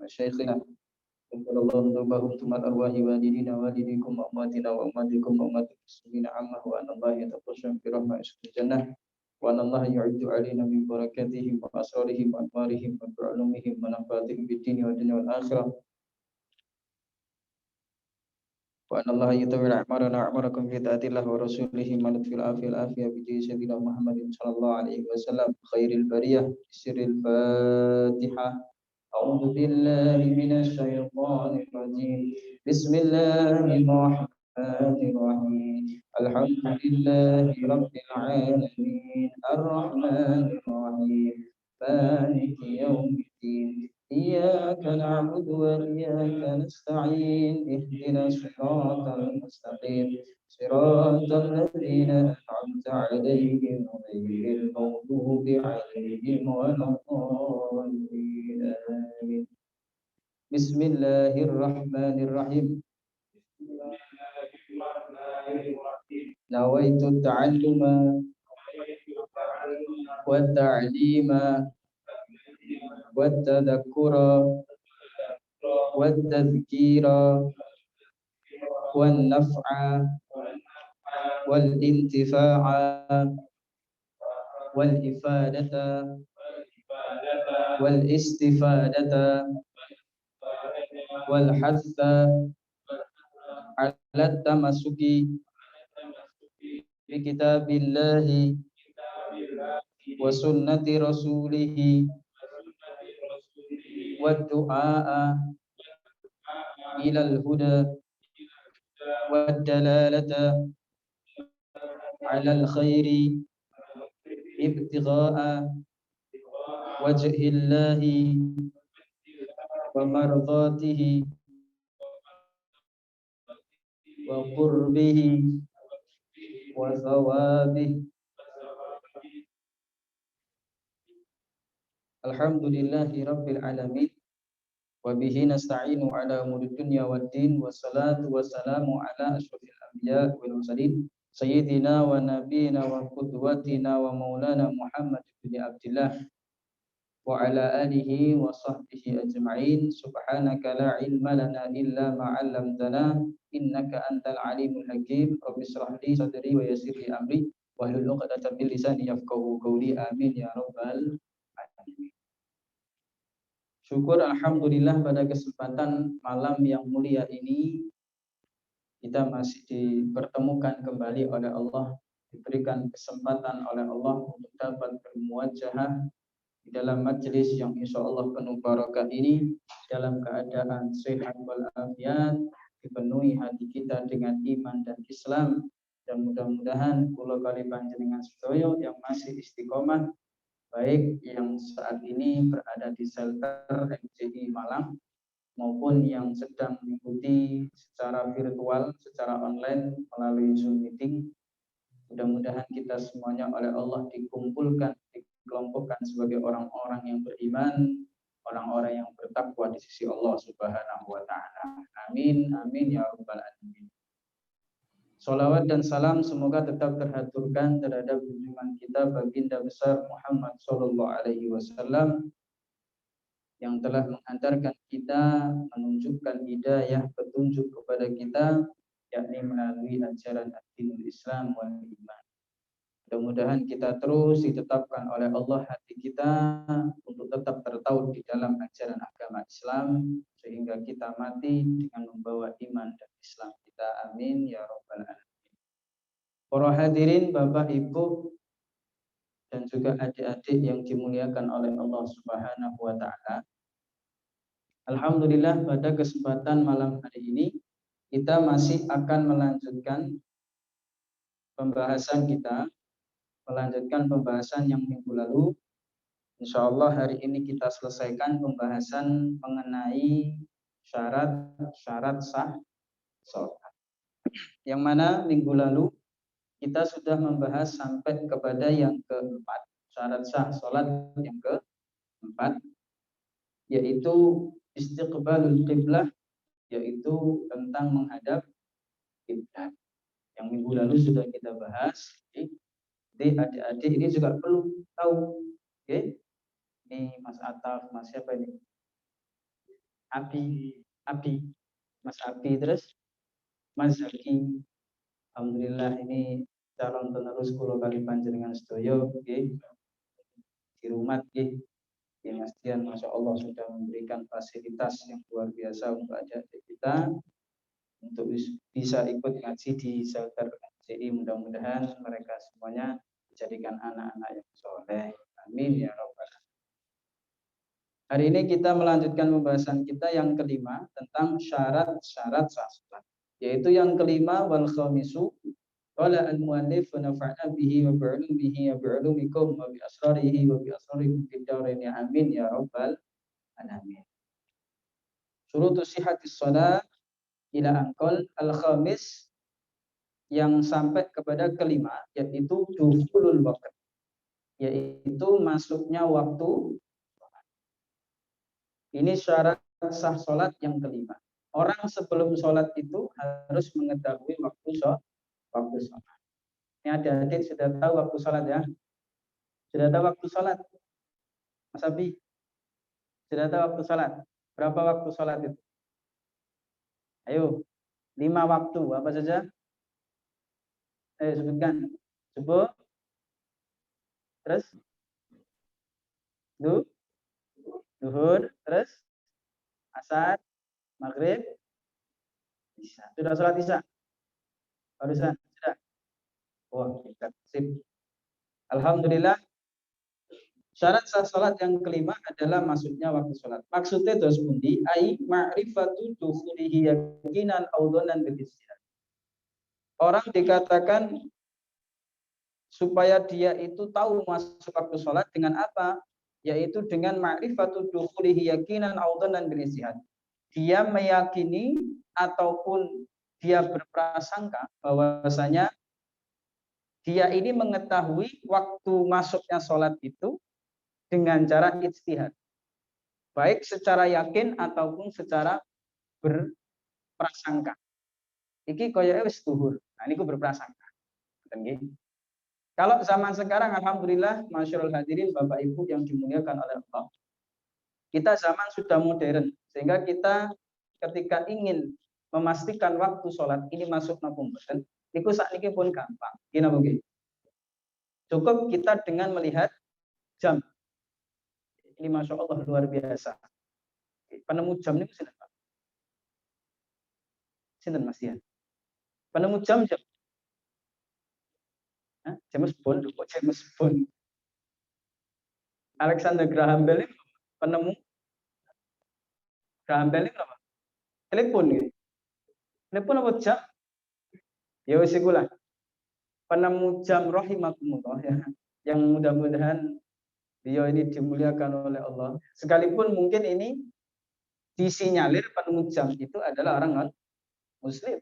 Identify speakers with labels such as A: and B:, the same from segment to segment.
A: شيخنا غفر الله ذنوبهم ثم الأرواح والدينا والديكم وأمواتنا وأمواتكم وأموات المسلمين عامة وأن الله يتقشم برحمة الجنة وأن الله يعد علينا من بركاتهم وأسرارهم وأنوارهم وعلومهم ونفعاتهم في الدين والدنيا والآخرة وأن الله يطول أعمارنا وأعماركم في طاعة الله ورسوله من في العافية بجاه سيدنا محمد صلى الله عليه وسلم خير البرية سر الفاتحة أعوذ بالله من الشيطان الرجيم بسم الله الرحمن الرحيم الحمد لله رب العالمين الرحمن الرحيم مالك يوم الدين إياك نعبد وإياك نستعين اهدنا الصراط المستقيم صراط الذين أنعمت عليهم غير المغضوب عليهم ولا الضالين آمين بسم الله الرحمن الرحيم نويت التعلم والتعليم والتذكر والتذكير والنفع والانتفاع والإفادة والاستفادة والحث على التمسك بكتاب الله وسنة رسوله والدعاء إلى الهدى والدلالة على الخير ابتغاء وجه الله ومرضاته وقربه وثوابه Alhamdulillahi Rabbil Alamin wa bihi nasta'inu ala umuri dunya waddin wassalatu wassalamu ala asyrafil anbiya wal mursalin sayyidina wa nabiyina wa qudwatina wa maulana Muhammad bin Abdullah wa ala alihi wa sahbihi ajma'in subhanaka la ilma lana illa ma 'allamtana innaka antal alimul hakim rabbi shrah li sadri wa yassir li amri wahlul 'uqdatam min lisani yafqahu qawli amin ya rabbal alamin. Syukur alhamdulillah pada kesempatan malam yang mulia ini kita masih dipertemukan kembali oleh Allah, diberikan kesempatan oleh Allah untuk dapat bermuajahah di dalam majelis yang insya Allah penuh barakah ini dalam keadaan sehat walafiat, dipenuhi hati kita dengan iman dan Islam, dan mudah-mudahan kula kali panjenengan sedaya yang masih istiqomah baik yang saat ini berada di shelter MCI Malang maupun yang sedang mengikuti secara virtual, secara online melalui Zoom meeting. Mudah-mudahan kita semuanya oleh Allah dikumpulkan, dikelompokkan sebagai orang-orang yang beriman, orang-orang yang bertakwa di sisi Allah Subhanahu wa taala. Amin amin ya rabbal alamin. Salawat dan salam semoga tetap terhaturkan terhadap junjungan kita baginda besar Muhammad sallallahu alaihi wasallam yang telah mengantarkan kita, menunjukkan hidayah petunjuk kepada kita, yakni melalui ajaran ad-dinul Islam wal iman. Mudah-mudahan kita terus ditetapkan oleh Allah hati kita untuk tetap tertaut di dalam ajaran agama Islam sehingga kita mati dengan membawa iman dan Islam kita. Amin ya rabbal alamin. Para hadirin, Bapak Ibu dan juga adik-adik yang dimuliakan oleh Allah Subhanahu wa taala. Alhamdulillah pada kesempatan malam hari ini kita masih akan melanjutkan pembahasan kita, yang minggu lalu. Insya Allah hari ini kita selesaikan pembahasan mengenai syarat-syarat sah sholat. Yang mana minggu lalu kita sudah membahas sampai kepada yang keempat, syarat sah sholat yang keempat, yaitu istiqbalul qiblah, yaitu tentang menghadap kiblat. Yang minggu lalu sudah kita bahas. Jadi adik-adik ini juga perlu tahu. Oke. Ini Mas Ataf, Mas siapa ini? Abi, Mas Abi, terus Mas Zaki. Alhamdulillah ini calon penerus kulo kali panjenengan sedaya nggih di rumah nggih. Mas Dian, Masya Allah sudah memberikan fasilitas yang luar biasa untuk adik-adik kita untuk bisa ikut ngaji di shelter KCI. Mudah-mudahan mereka semuanya dijadikan anak-anak yang soleh. Amin ya Rabbal alamin. Hari ini kita melanjutkan pembahasan kita yang kelima tentang syarat-syarat sah salat, yaitu yang kelima wal khamisu qala al muallif wa nafa'na bihi wa bi'ulumihi wa bi'ulumikum wa bi asrarihi wa bi asrarikum fid dharain amin ya rabbal alamin. Syurutus sihhatis shalah ila angkol al khamis, yang sampai kepada kelima, yaitu dukhulul waqt, yaitu masuknya waktu. Ini syarat sah sholat yang kelima. Orang sebelum sholat itu harus mengetahui waktu sholat. Ini adik-adik sudah tahu waktu sholat ya? Sudah tahu waktu sholat? Mas Abi, sudah tahu waktu sholat? Berapa waktu sholat itu? Ayo, 5 waktu. Apa saja? Sebutkan. Subuh. Terus? Duhur. Terus? Asar. Maghrib. Isya. Sudah sholat isya? Barusan? Sudah? Wah, sip. Alhamdulillah. Syarat sah salat yang kelima adalah masuknya waktu salat. Maksudnya dos pundi ai ma'rifatu dukhulihi yaqinan aw dhannan bil istihad. Orang dikatakan supaya dia itu tahu masuk waktu salat dengan apa? Yaitu dengan ma'rifatu dukhulihi yaqinan aw dhannan bil istihad. Dia meyakini ataupun dia berprasangka bahwasanya dia ini mengetahui waktu masuknya salat itu dengan cara ijtihad, baik secara yakin ataupun secara berprasangka. Iki koyoke wis duhur. Nah niku berprasangka. Kalau zaman sekarang alhamdulillah masyarul hadirin Bapak Ibu yang dimuliakan oleh Allah. Kita zaman sudah modern sehingga kita ketika ingin memastikan waktu sholat ini masuk napa mboten, niku sakniki pun gampang. Gini nggih. Cukup kita dengan melihat jam. Ini Masya Allah luar biasa. Penemu jam ini sinten Pak? Sinten Mas Dian? Penemu jam. James Bond, kok James Bond? Alexander Graham Bell ini penemu. Graham Bell ini apa? Telepon gitu. Telepon apa jam? Ya wis iku lah. Penemu jam rahimakumullah ya. Yang mudah-mudahan dia ini dimuliakan oleh Allah. Sekalipun mungkin ini disinyalir penemu jam itu adalah orang Muslim.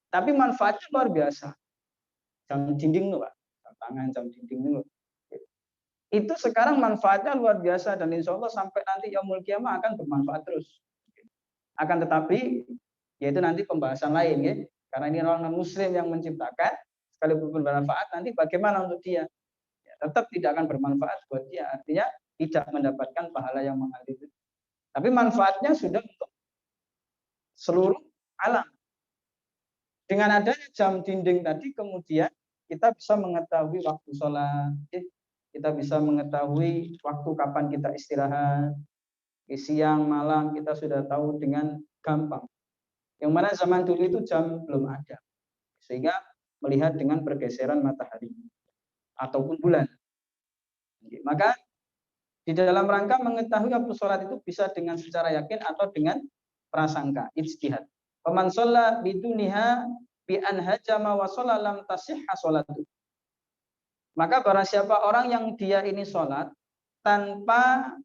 A: Tapi manfaatnya luar biasa. Jam dinding tuh Pak. Jam tangan, jam dinding itu. Itu sekarang manfaatnya luar biasa dan insya Allah sampai nanti yaumul kiamah akan bermanfaat terus. Akan tetapi yaitu nanti pembahasan lain ya. Karena ini orang Muslim yang menciptakan, sekalipun bermanfaat nanti bagaimana untuk dia? Tetap tidak akan bermanfaat buat dia. Artinya tidak mendapatkan pahala yang mengalir. Tapi manfaatnya sudah untuk seluruh alam. Dengan adanya jam dinding tadi kemudian kita bisa mengetahui waktu sholat. Kita bisa mengetahui waktu kapan kita istirahat. Siang, malam kita sudah tahu dengan gampang. Yang mana zaman dulu itu jam belum ada. Sehingga melihat dengan pergeseran matahari ataupun bulan. Maka di dalam rangka mengetahui waktu sholat itu bisa dengan secara yakin atau dengan prasangka, ijtihad. Faman shalla biduniha bi an hajama wa shalla lam tasihha sholatu. Maka barang siapa orang yang dia ini sholat tanpa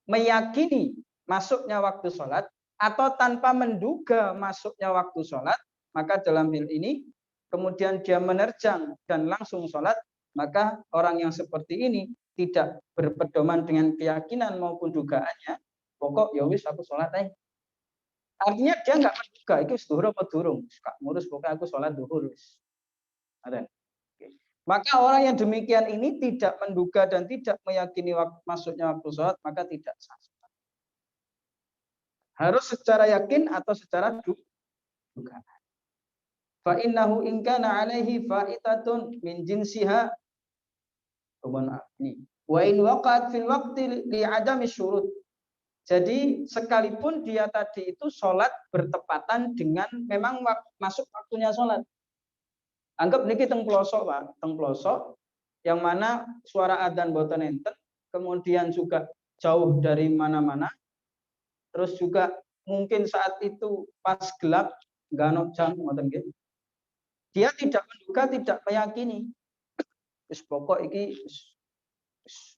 A: meyakini masuknya waktu sholat atau tanpa menduga masuknya waktu sholat, maka dalam hal ini kemudian dia menerjang dan langsung sholat, maka orang yang seperti ini tidak berpedoman dengan keyakinan maupun dugaannya, pokok ya wis aku sholat aja. Artinya dia nggak menduga itu duhur apa durung, ngurus pokoknya aku sholat duhur wis. Maka orang yang demikian ini tidak menduga dan tidak meyakini masuknya waktu sholat, maka tidak sah. Harus secara yakin atau secara dugaan. Fa innahu in kana alaihi fa'itatun min jinsiha wa in waqa'at fil waqti li adami syurut. Jadi sekalipun dia tadi itu sholat bertepatan dengan memang masuk waktunya sholat. Anggap niki teng pelosok, Pak, teng pelosok yang mana suara adzan boten enten, kemudian juga jauh dari mana-mana. Terus juga mungkin saat itu pas gelap, nggak ono jam ngoten nggih. Dia tidak menduga, tidak meyakini. Wis pokok iki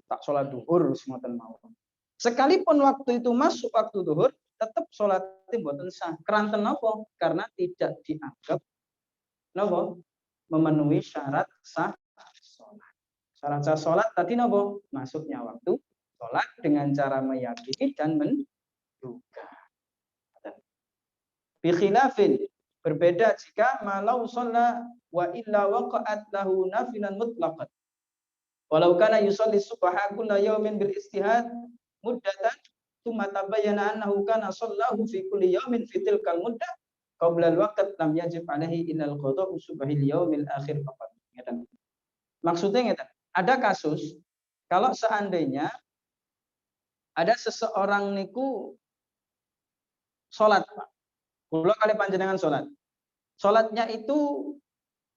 A: tak sholat duhur ngoten mawon. Sekalipun waktu itu masuk waktu duhur, tetap sholatnya mboten sah. Keranten napa? Karena tidak dianggap napa? Memenuhi syarat sah sholat. Syarat sah sholat tadi napa? Masuknya waktu sholat dengan cara meyakini dan menduga. Bi khilafin, berbeda jika malau sholat wa illa waqa'at lahu nafilan mutlaqan. Walau kana yusalli subha kulla yawmin bil istihad muddatan tsumma tabayyana annahu kana shallahu fi kulli yawmin fi tilkal muddah qabla al-waqt lam yajib alaihi illa al-qada'u subhil yawmil akhir faqat. Maksudnya ngeten, ada kasus kalau seandainya ada seseorang niku salat, Pak. Kula kali panjenengan salat. Salatnya itu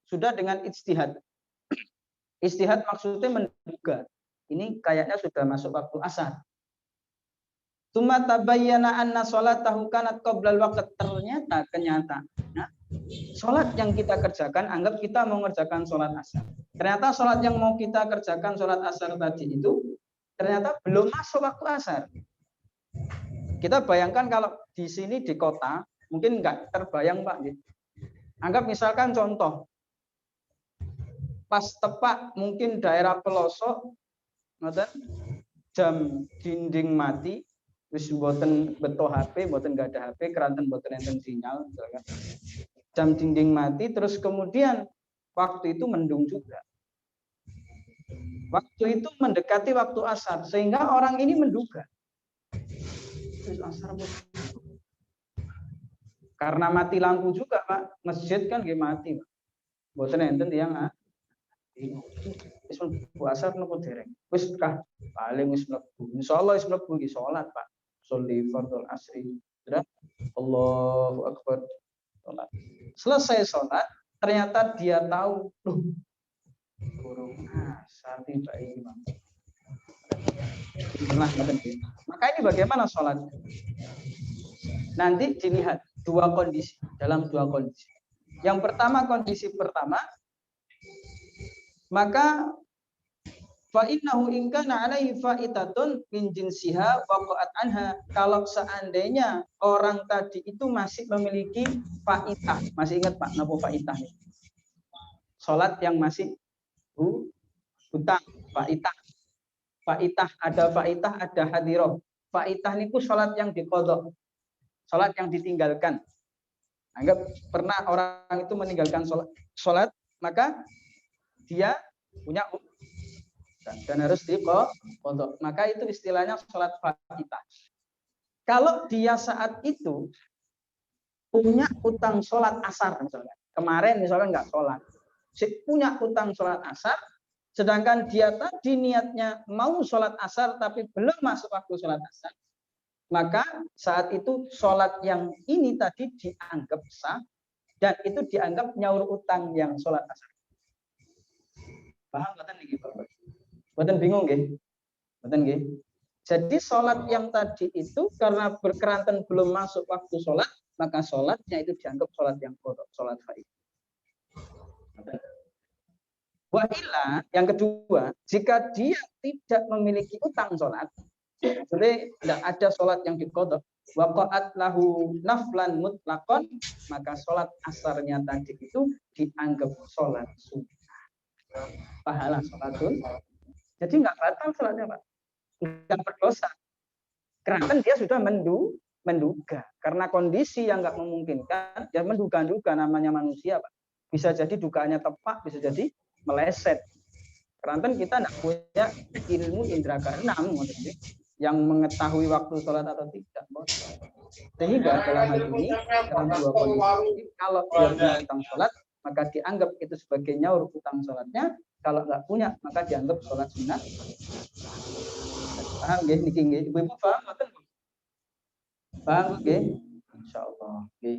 A: sudah dengan ijtihad. Ijtihad maksudnya menduga. Ini kayaknya sudah masuk waktu asar. Tsumma tabayyana anna sholatahu kanat qabla al-waqt. Ternyata kenyataannya salat yang kita kerjakan, anggap kita mau mengerjakan salat asar. Ternyata salat yang mau kita kerjakan salat asar tadi itu ternyata belum masuk waktu asar. Kita bayangkan kalau di sini di kota, mungkin enggak terbayang, Pak. Anggap misalkan contoh, pas tepak mungkin daerah pelosok, jam dinding mati, wis mboten beto HP, mboten enggak ada HP, keranten mboten enten sinyal, misalkan. Jam dinding mati, terus kemudian waktu itu mendung juga. Waktu itu mendekati waktu asar, sehingga orang ini menduga. Asar karena mati lampu juga, Pak. Masjid kan nggih mati, Pak. Mboten enten tiyang wis mlebu asar napa dereng? Wis kah paling wis mlebu. Insyaallah wis mlebu iki salat, Pak. Sholli fardhu asri. Sudah Allahu akbar. Salat. Selesai salat, ternyata dia tahu, burung asar tiba ini, Pak. Maka ini bagaimana sholat? Nanti dilihat dalam dua kondisi. Yang pertama, kondisi pertama, maka fa innahu in kana alaihi fa'itatun min jinsiha waqa'at anha. Kalau seandainya orang tadi itu masih memiliki fa'itah, masih ingat Pak napa fa'itah? Salat yang masih hutang, fa'itah. Fa'itah, ada hadiroh. Fa'itah niku salat yang diqadha. Salat yang ditinggalkan. Anggap pernah orang itu meninggalkan salat, maka dia punya dan harus diqadha. Maka itu istilahnya salat fa'itah. Kalau dia saat itu punya utang salat asar misalnya. Kemarin misalnya enggak salat. Punya utang salat asar, sedangkan dia tadi niatnya mau sholat asar tapi belum masuk waktu sholat asar, maka saat itu sholat yang ini tadi dianggap sah dan itu dianggap nyaur utang yang sholat asar. Paham mboten niki Bapak? Mboten bingung nggih? Mboten nggih? Jadi sholat yang tadi itu karena berkeranten belum masuk waktu sholat, maka sholatnya itu dianggap sholat yang qadha, sholat faid. Wa illa, yang kedua, jika dia tidak memiliki utang sholat, jadi tidak ada sholat yang diqadha, waqa'at lahu naflan mutlaqan, maka sholat asarnya tadi itu dianggap sholat sunnah. Pahala sholatun. Jadi nggak batal sholatnya, Pak. Nggak berdosa. Karena dia sudah menduga. Karena kondisi yang nggak memungkinkan, dia menduga-duga, namanya manusia, Pak. Bisa jadi dugaannya tepat, bisa jadi meleset. Karena kita tidak punya ilmu indra keenam yang mengetahui waktu sholat atau tidak. Sehingga dalam hal ini dalam dua kondisi, kalau dia punya utang sholat maka dianggap itu sebagai nyaur utang sholatnya. Kalau nggak punya maka dianggap sholat sunat. Paham nggih niki nggih? Ibu-ibu paham mboten? Paham nggih? Insyaallah. Nggih.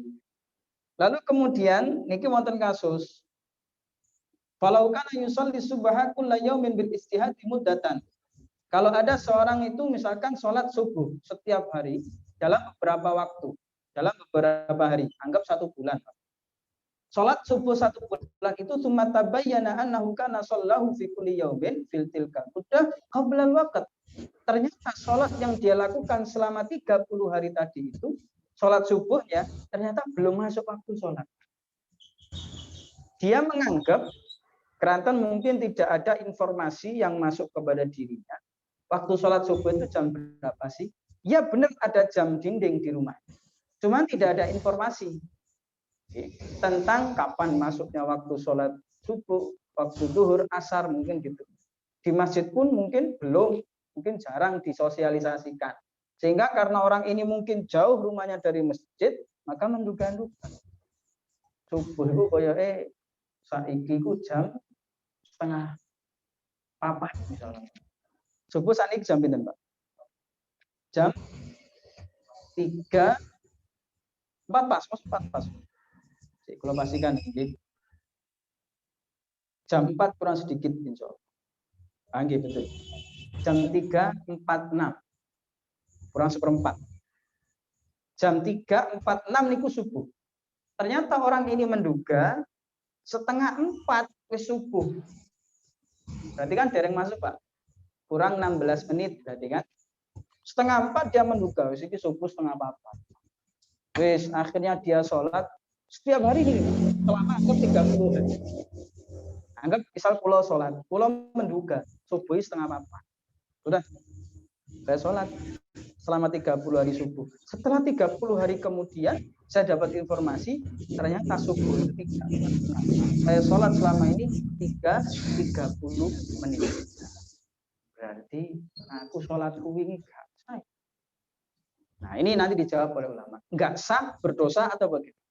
A: Lalu kemudian niki wonten kasus falau kana yusalli subha kulla yaumin bil istihadi muddatan. Kalau ada seorang itu misalkan sholat subuh setiap hari dalam beberapa waktu, dalam beberapa hari, anggap 1 bulan. Sholat subuh 1 bulan itu summa tabayyana annahu kana shallahu fi kulli yaumin fil tilka udah qabla al-waqt. Ternyata sholat yang dia lakukan selama 30 hari tadi itu, sholat subuhnya ternyata belum masuk waktu sholat. Dia menganggap keranten mungkin tidak ada informasi yang masuk kepada dirinya. Waktu sholat subuh itu jam berapa sih? Ya benar ada jam dinding di rumah. Cuman tidak ada informasi tentang kapan masuknya waktu sholat subuh, waktu zuhur, asar, mungkin gitu. Di masjid pun mungkin belum, mungkin jarang disosialisasikan. Sehingga karena orang ini mungkin jauh rumahnya dari masjid, maka menduga-duga. Subuh itu koyoke saiki ku jam 3:30 misalnya. Subuh saiki jam pinten, Pak? Jam 3:04 pas, 4 pas. Kalau pastikan jam 4 kurang sedikit insya Allah. Anggih betul. Jam 3:46 kurang 1/4. Jam 3:46 niku subuh. Ternyata orang ini menduga 3:30 wis subuh. Berarti kan dereng masuk, Pak. Kurang 16 menit berarti kan. 3:30 dia menduga wis iki subuh 3:30. Wis akhirnya dia sholat setiap hari ini selama 30 hari. Anggap misal pulau sholat, pulau menduga subuh 3:30. Sudah, saya sholat selama 30 hari subuh. Setelah 30 hari kemudian saya dapat informasi ternyata subuh itu 3:40. Saya sholat selama ini 30 menit. Berarti aku sholatku ini enggak sah. Nah ini nanti dijawab oleh ulama. Enggak sah, berdosa atau bagaimana?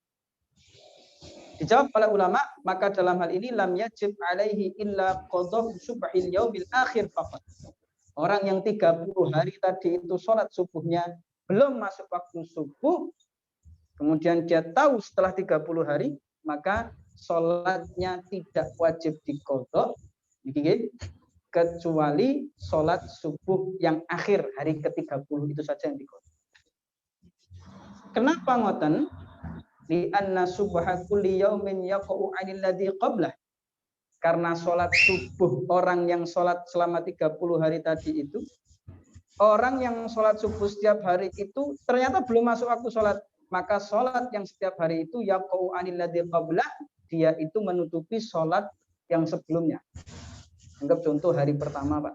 A: Dijawab oleh ulama, maka dalam hal ini lam yajib alaihi illa qadha subhil yaumil akhir faqat. Orang yang 30 hari tadi itu sholat subuhnya belum masuk waktu subuh, kemudian dia tahu setelah 30 hari, maka sholatnya tidak wajib diqadha, kecuali sholat subuh yang akhir hari ke-30 itu saja yang diqadha. Kenapa ngoten? Li anna subha kulli yaumin yaqa'u 'anil ladzi qablah. Karena sholat subuh orang yang sholat selama 30 hari tadi itu, orang yang sholat subuh setiap hari itu ternyata belum masuk waktu sholat, maka sholat yang setiap hari itu yaqa'u 'anil ladzi qablah, dia itu menutupi sholat yang sebelumnya. Anggap contoh hari pertama, Pak.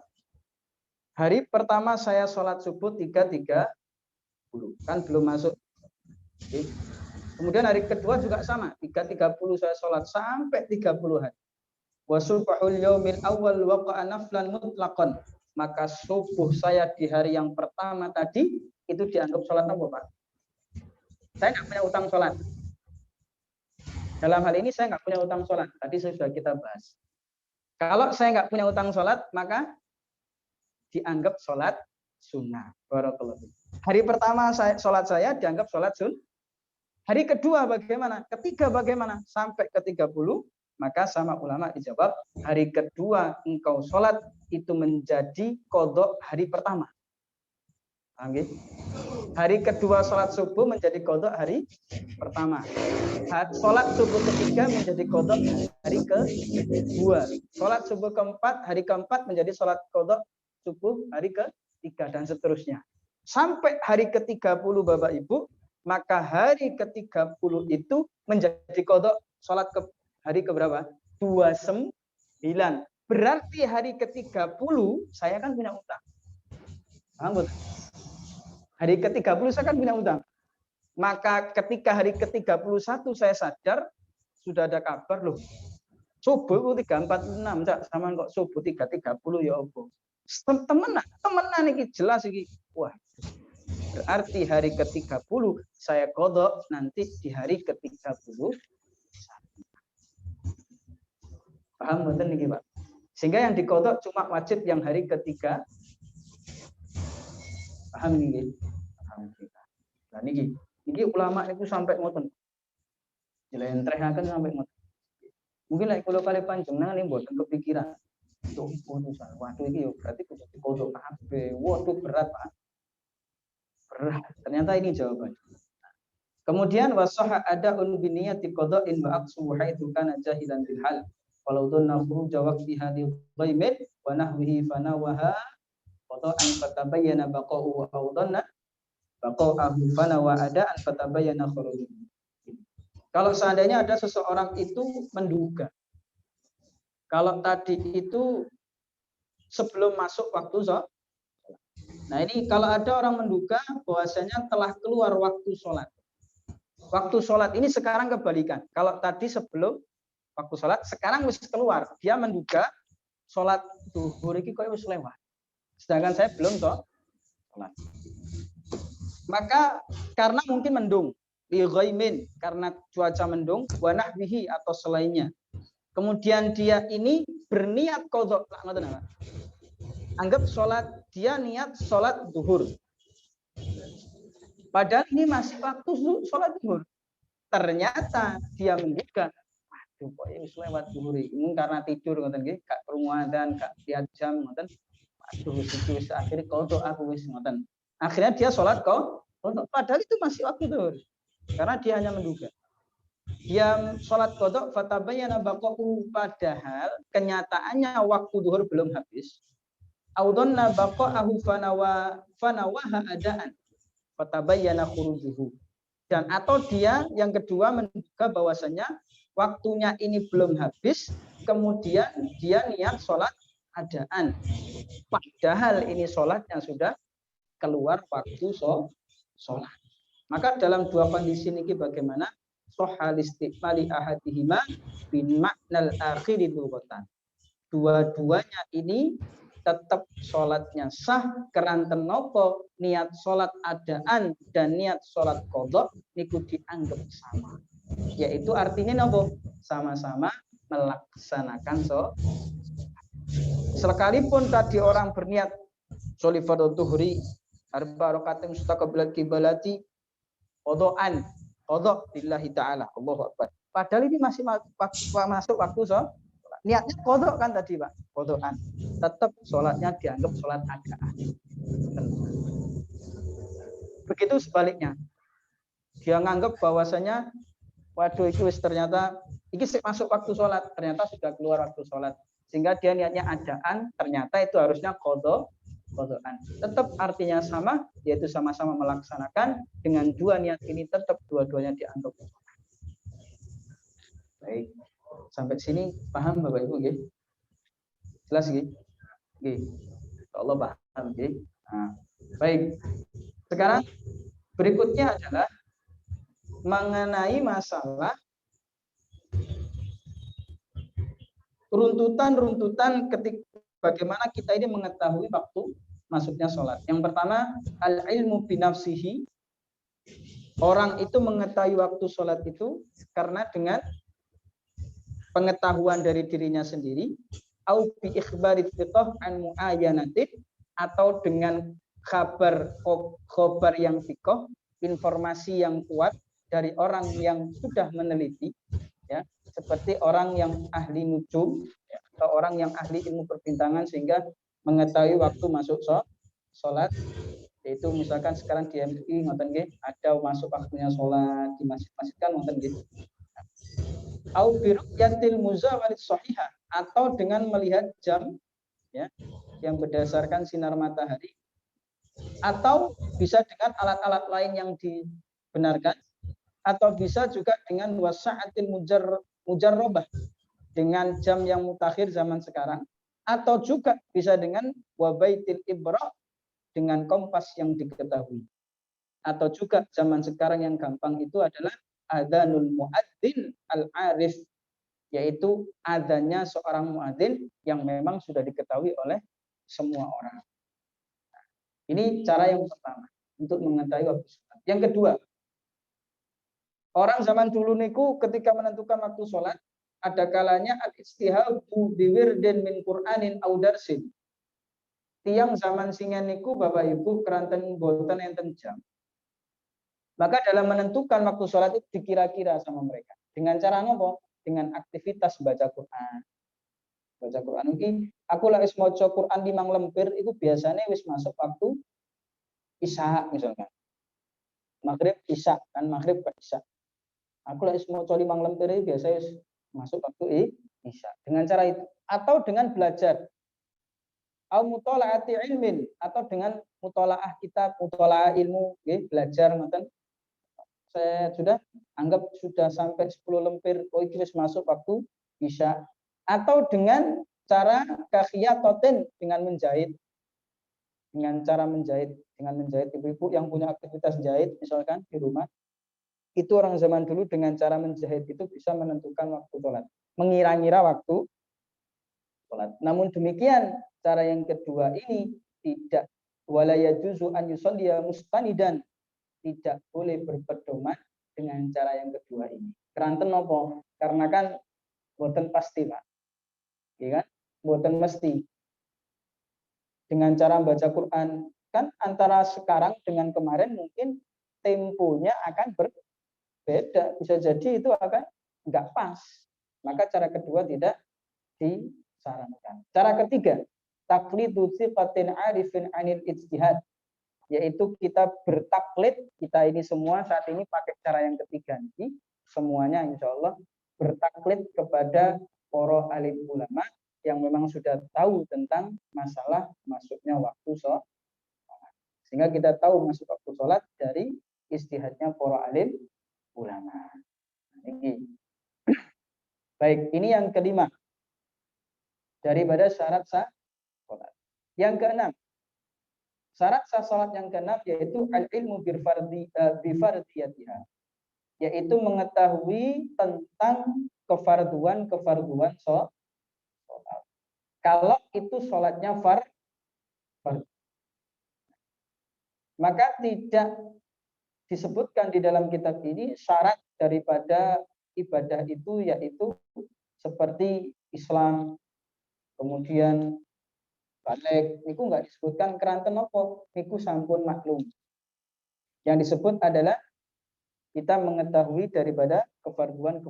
A: Hari pertama saya sholat subuh 3:30, kan belum masuk. Oke. Kemudian hari kedua juga sama, 3:30 saya sholat sampai 30 hari. Wa subhul yaumil awal waqa'a naflan mutlaqan. Maka subuh saya di hari yang pertama tadi itu dianggap sholat apa, Pak? Saya nggak punya utang sholat. Dalam hal ini saya nggak punya utang sholat. Tadi sudah kita bahas. Kalau saya nggak punya utang sholat, maka dianggap sholat sunnah. Barakallahu. Hari pertama sholat saya dianggap sholat sunnah. Hari kedua bagaimana? Ketiga bagaimana? Sampai ke-30, maka sama ulama dijawab, hari kedua engkau sholat itu menjadi qadha hari pertama. Hari kedua sholat subuh menjadi qadha hari pertama. Sholat subuh ketiga menjadi qadha hari kedua. Sholat subuh keempat, hari keempat menjadi sholat qadha subuh hari ketiga dan seterusnya. Sampai hari ke-30 Bapak Ibu, maka hari ke-30 itu menjadi qadha sholat hari keberapa? 29. Berarti hari ke-30 saya kan punya utang. Paham? Hari ke-30 saya kan punya utang. Maka ketika hari ke-31 saya sadar, sudah ada kabar loh. Subuh 3:46, sama kok subuh 3:30 ya apa. Temenan iki jelas iki. Wah, Berarti hari ke-30 saya qadha nanti di hari ke-31. Paham mboten niki, Pak? Sehingga yang diqadha cuma wajib yang hari ketiga. Paham niki? Paham kita. Nah niki ulama itu sampai ngoten. Jelentrehaken sampai ngoten. Mungkin lek kula kali panjenengan nih mboten kepikiran. Tuh putusan. Waduh iki berarti kudu diqadha kabeh. Waduh berat, Pak. Berat. Ternyata ini jawabannya. Kemudian wasaha ada biniyati qada'in wa aqsu haitsu kana jahilan bil hal. Walau dhanna khuruja waqtiha li ghaimin wa nahwihi fanawaha qada'an fatabayyana baqa'u wa dhanna baqa'ahu fanawa ada'an fatabayyana khurujuhu. Kalau seandainya ada seseorang itu menduga kalau tadi itu sebelum masuk waktu sholat. Nah ini kalau ada orang menduga bahwasanya telah keluar waktu sholat. Waktu sholat ini sekarang kebalikan. Kalau tadi sebelum waktu sholat, sekarang mesti keluar. Dia menduga sholat duhur ini kok wis lewat. Sedangkan saya belum sholat. Maka karena mungkin mendung, li ghaimin, karena cuaca mendung, wa nahwihi atau selainnya. Kemudian dia ini berniat qadha. Anggap sholat, dia niat sholat duhur. Padahal ini masih waktu sholat duhur. Ternyata dia menduga, waduh kok ini lewat duhur ini karena tidur ngoten nggih, gak krungu adzan, gak lihat jam ngoten. Waduh wis akhirnya qadha aku wis ngoten. Akhirnya dia sholat qadha, padahal itu masih waktu duhur. Karena dia hanya menduga. Dia sholat qadha fatabayyana baqa'u, padahal kenyataannya waktu duhur belum habis. Audhanna baqa'ahu fanawaha adaan. Fatabayyana khurujuhu. Dan atau dia yang kedua menduga bahwasanya waktunya ini belum habis, kemudian dia niat sholat adaan. Padahal ini sholat yang sudah keluar waktu sholat. Maka dalam dua kondisi ini bagaimana? Sohal istiqmali ahadihima bin maknal akhiri lughatan. Dua-duanya ini tetap sholatnya sah keranten nopo niat sholat adaan dan niat sholat qadha niku dianggap sama, yaitu artinya nopo sama-sama melaksanakan sekalipun tadi orang berniat sholli fardhu dhuhri arba rakaatin mustaqbilat qiblati qadhaan qadha lillahi taala Allahu akbar, padahal ini masih masuk waktu sholat. Niatnya qadha kan tadi Pak, qadhaan. Tetap sholatnya dianggap sholat adaan. Begitu sebaliknya. Dia nganggap bahwasanya waduh itu ternyata ini masuk waktu sholat, ternyata sudah keluar waktu sholat. Sehingga dia niatnya adaan, ternyata itu harusnya qadhaan. Tetap artinya sama, yaitu sama-sama melaksanakan. Dengan dua niat ini tetap dua-duanya dianggap sholat. Baik. Sampai sini paham Bapak Ibu nggih? Jelas nggih? Nggih. Insyaallah paham nggih. Nah, baik. Sekarang berikutnya adalah mengenai masalah runtutan-runtutan ketika bagaimana kita ini mengetahui waktu masuknya sholat. Yang pertama, al-ilmu binafsihi. Orang itu mengetahui waktu sholat itu karena dengan pengetahuan dari dirinya sendiri, au bi ikhbari thiqah an muayyanatin, atau dengan kabar yang thiqah, informasi yang kuat dari orang yang sudah meneliti, ya, seperti orang yang ahli nujum, ya, atau orang yang ahli ilmu perbintangan sehingga mengetahui waktu masuk sholat. Yaitu misalkan sekarang di MUI ngoten nggih, ada masuk waktunya sholat di masjid-masjid kan ngoten nggih. Au biru'yatil muzawalit shahihah, atau dengan melihat jam, ya, yang berdasarkan sinar matahari, atau bisa dengan alat-alat lain yang dibenarkan, atau bisa juga dengan wasa'atil mujarrabah, dengan jam yang mutakhir zaman sekarang, atau juga bisa dengan wabaitil ibra, dengan kompas yang diketahui, atau juga zaman sekarang yang gampang itu adalah adzanul muadzin al-arif, yaitu adzannya seorang muadzin yang memang sudah diketahui oleh semua orang. Ini cara yang pertama. untuk mengetahui waktu sholat. Yang kedua, orang zaman dulu niku ketika menentukan waktu sholat, ada kalanya al-istihabu biwirdin min Qur'anin au darsin. Tiang zaman singa niku Bapak Ibu keranten boten enten jam. Maka dalam menentukan waktu sholat itu dikira-kira sama mereka. Dengan cara apa? Dengan aktivitas baca Quran. Baca Quran ini, aku lagi maca Quran 5 lembar itu biasanya wis masuk waktu isya misalkan. Maghrib isya kan maghrib ke isya. Aku lagi maca 5 lembar itu biasanya masuk waktu isya. Dengan cara itu atau dengan belajar au mutolaati ilmin atau dengan mutolaah kitab, mutolaah ilmu, belajar ngoten. Saya sudah anggap sudah sampai 10 lembar, oh itu masuk waktu isya. Atau dengan cara kakhiyatotin dengan menjahit, dengan cara menjahit, dengan menjahit ibu-ibu yang punya aktivitas jahit misalkan di rumah, itu orang zaman dulu dengan cara menjahit itu bisa menentukan waktu sholat, mengira-ngira waktu sholat. Namun demikian cara yang kedua ini tidak, wala yajuzu an yusalliya mustanidan, tidak boleh berpedoman dengan cara yang kedua ini. Keranten nopo? Karena kan boten pasti, Pak. Ya kan? Boten mesti. Dengan cara membaca Quran kan antara sekarang dengan kemarin mungkin temponya akan berbeda. Bisa jadi itu akan enggak pas. Maka cara kedua tidak disarankan. Cara ketiga, taqlidu sifatin arifin anil ijtihad, yaitu kita bertaklid, kita ini semua saat ini pakai cara yang ketiga nih, semuanya insya Allah bertaklid kepada para alim ulama yang memang sudah tahu tentang masalah masuknya waktu sholat, sehingga kita tahu masuk waktu sholat dari ijtihadnya para alim ulama. Ini. Baik, ini yang kelima daripada syarat sah sholat. Yang keenam, syarat sah sholat yang keenam yaitu al-ilmu bifardiyatiha, yaitu mengetahui tentang kefarduan sholat. Kalau itu sholatnya fardu, maka tidak disebutkan di dalam kitab ini syarat daripada ibadah itu, yaitu seperti Islam, kemudian balik, niku nggak disebutkan keranten apa, niku sampun maklum. Yang disebut adalah kita mengetahui daripada kefarduan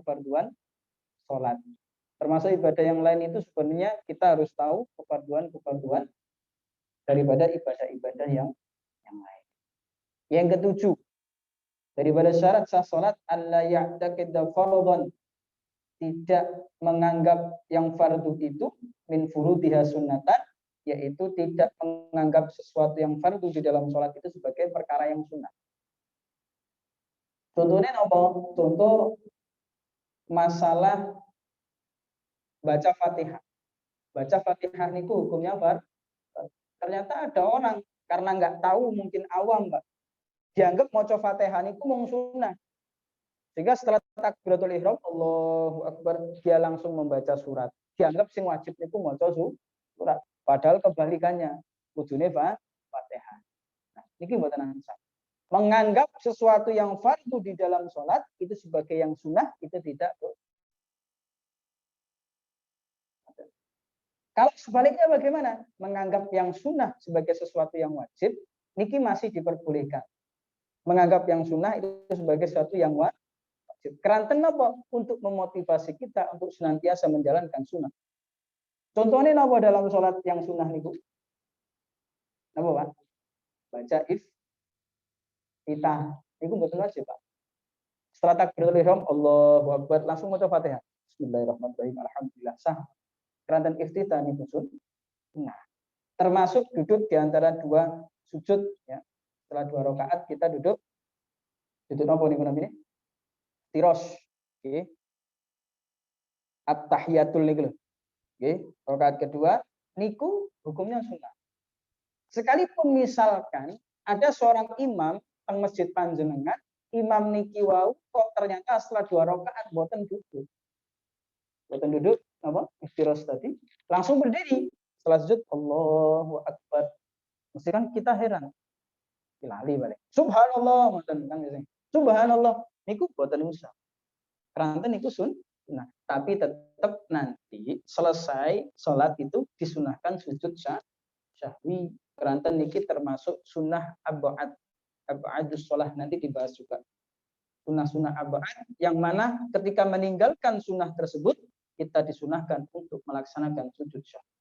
A: sholat. Termasuk ibadah yang lain itu sebenarnya kita harus tahu kefarduan daripada ibadah-ibadah yang lain. Yang ketujuh, daripada syarat sah sholat alla ya'taqida fardhan, tidak menganggap yang fardu itu min furudiha sunnatan, yaitu tidak menganggap sesuatu yang fardu di dalam sholat itu sebagai perkara yang sunnah. Contohnya apa? Contoh masalah baca Fatihah. Baca Fatihah niku hukumnya apa? Ternyata ada orang karena nggak tahu, mungkin awam, Pak, dianggap maca Fatihah niku mung sunnah. Sehingga setelah takbiratul ihram, Allahu Akbar, dia langsung membaca surat. Dianggap sing wajib niku maca surat. Padahal kebalikannya, kudune Fatihah. Nah, niki mboten ansah. Menganggap sesuatu yang fardu di dalam sholat itu sebagai yang sunnah, itu tidak. Kalau sebaliknya bagaimana? Menganggap yang sunnah sebagai sesuatu yang wajib, niki masih diperbolehkan. Menganggap yang sunnah itu sebagai sesuatu yang wajib. Keranten apa? Untuk memotivasi kita untuk senantiasa menjalankan sunnah. Contohnya apa dalam sholat yang sunnah niku? Apa, Pak? Baca iftitah. Niku betul wajib, Pak. Setelah takbiratul ihram, Allahu Akbar, langsung maca Fatihah. Bismillahirrahmanirrahim. Alhamdulillah sah. Keranten iftitah niku sunnah. Termasuk duduk di antara dua sujud, ya. Setelah 2 rakaat kita duduk apa niku namanya? Tiros. Oke. At-tahiyatul niku. Oke, rakaat kedua niku hukumnya sunnah. Sekalipun misalkan ada seorang imam teng masjid panjenengan, imam niki wau kok ternyata setelah 2 rakaat boten duduk. Boten duduk apa? Iftiros tadi, langsung berdiri. Setelah sujud Allahu Akbar. Mesti kan kita heran. Lali balik. Subhanallah, ngoten kan biasanya. Subhanallah niku boten usah. Keranten niku sunnah, tapi tetap nanti selesai sholat itu disunahkan sujud syahwi. Keranten niki termasuk sunnah abadus sholat, nanti dibahas juga. Sunnah-sunnah abad yang mana ketika meninggalkan sunnah tersebut kita disunahkan untuk melaksanakan sujud syahwi.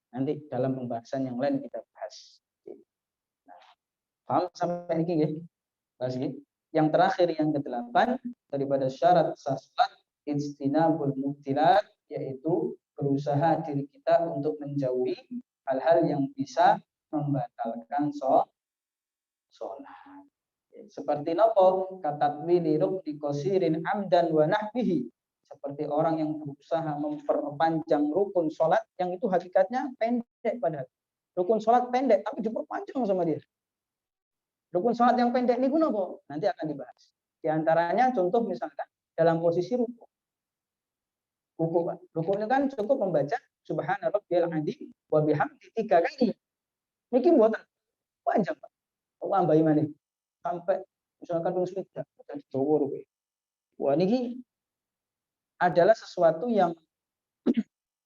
A: Nanti dalam pembahasan yang lain kita bahas. Nah, paham sampai ini ya? Bahas ini. Yang terakhir yang ke-8 daripada syarat sah salat ijtinabul mubtilat, yaitu berusaha diri kita untuk menjauhi hal-hal yang bisa membatalkan sholat. Seperti nopo katatwili rukni qasirin amdan wa nahbihi, seperti orang yang berusaha memperpanjang rukun sholat yang itu hakikatnya pendek, padahal rukun sholat pendek tapi diperpanjang sama dia. Rukun sholat yang pendek ini guna apa? Nanti akan dibahas. Di antaranya contoh misalkan dalam posisi ruku. Ruku itu kan cukup membaca subhana rabbiyal adzim wa bihamdi 3 kali. Niki mboten panjang, Pak. Tambahi maneh. Sampai misalkan wong sudah dawa ruku. Wah, niki adalah sesuatu yang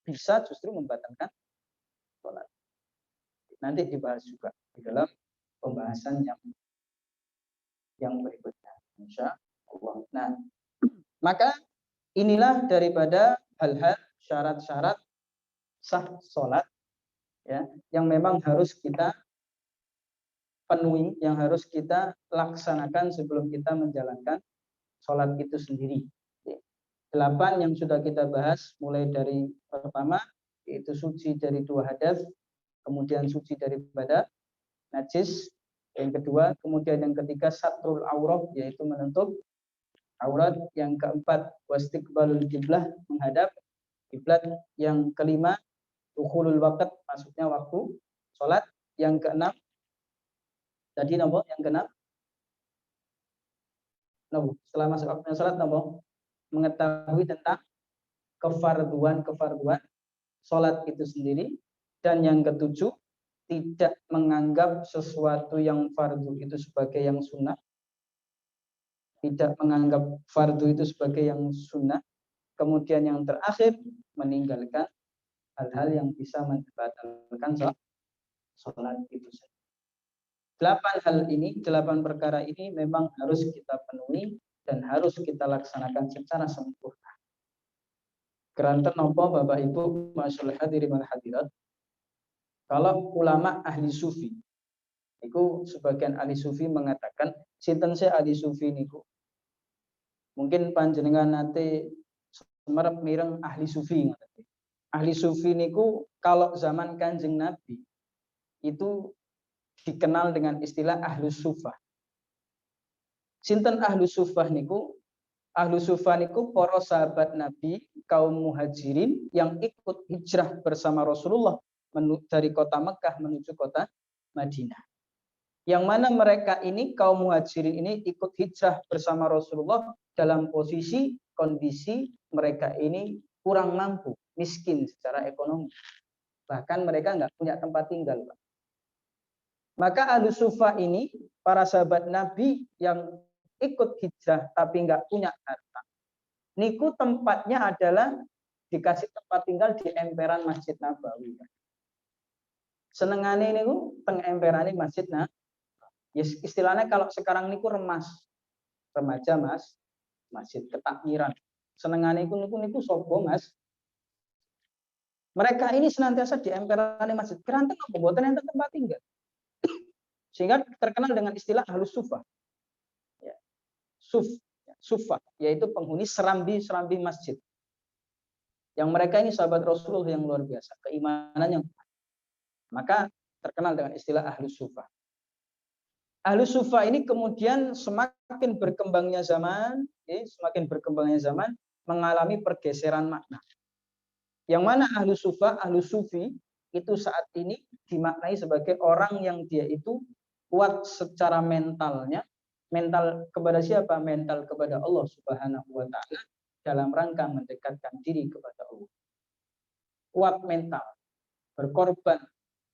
A: bisa justru membatalkan sholat. Nanti dibahas juga di dalam pembahasan yang berikutnya, insya Allah. Nah, maka inilah daripada hal-hal syarat-syarat sah sholat ya, yang memang harus kita penuhi, yang harus kita laksanakan sebelum kita menjalankan sholat itu sendiri. 8 yang sudah kita bahas, mulai dari pertama yaitu suci dari 2 hadas, kemudian suci daripada najis, yang kedua, kemudian yang ketiga satrul aurat, yaitu menutup aurat, yang keempat wastiqbalul qiblah, menghadap kiblat, yang kelima dukhulul waqt, maksudnya waktu salat, yang keenam tadi nomor yang keenam setelah masuk waktu salat nomor mengetahui tentang kefarduan salat itu sendiri, dan yang ketujuh tidak menganggap sesuatu yang fardu itu sebagai yang sunnah, tidak menganggap fardu itu sebagai yang sunnah. Kemudian yang terakhir meninggalkan hal-hal yang bisa membatalkan sholat itu. 8 hal ini, 8 perkara ini memang harus kita penuhi dan harus kita laksanakan secara sempurna. Keranten nopo Bapak Ibu masyaallah hadirin wal hadirat. Kalau ulama ahli sufi, itu sebagian ahli sufi mengatakan, sinten se ahli sufi niku. Mungkin panjenengan nanti semerep mireng ahli sufi. Ahli sufi niku kalau zaman Kanjeng Nabi itu dikenal dengan istilah ahlus sufah. Sinten ahlus sufah niku? Ahlus sufah niku para sahabat Nabi kaum muhajirin yang ikut hijrah bersama Rasulullah dari kota Mekah menuju kota Madinah. Yang mana mereka ini, kaum muhajirin ini ikut hijrah bersama Rasulullah dalam posisi kondisi mereka ini kurang mampu, miskin secara ekonomi. Bahkan mereka nggak punya tempat tinggal. Maka Ahlus Sufah ini, para sahabat Nabi yang ikut hijrah tapi nggak punya harta, niku tempatnya adalah dikasih tempat tinggal di emperan Masjid Nabawi. Senengane niku teng emperane Masjid Nabawi. Yes, istilahnya kalau sekarang niku remaja Mas, masjid ketakmiran. Senengane niku sobo Mas. Mereka ini senantiasa di emperan masjid. Keranten apa mboten enten tempat tinggal. Sehingga terkenal dengan istilah ahlus sufah. Ya. Sufah, yaitu penghuni serambi masjid. Yang mereka ini sahabat Rasulullah yang luar biasa, keimanannya. Maka terkenal dengan istilah ahlus sufah. Ahlus Sufah ini kemudian semakin berkembangnya zaman, mengalami pergeseran makna. Yang mana Ahlus Sufah, Ahlus Sufi itu saat ini dimaknai sebagai orang yang dia itu kuat secara mentalnya. Mental kepada siapa? Mental kepada Allah Subhanahu wa taala dalam rangka mendekatkan diri kepada Allah. Kuat mental, berkorban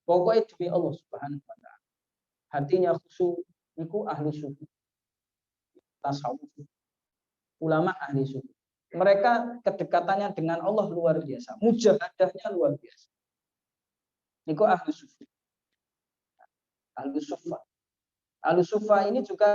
A: Pokoknya demi Allah Subhanahu wa taala. Hatinya khusyuk niku ahli sufi. Tasawuf. Ulama ahli sufi. Mereka kedekatannya dengan Allah luar biasa. Mujahadahnya luar biasa. Niku ahli sufi. Ahli sufa. Ahli sufa ini juga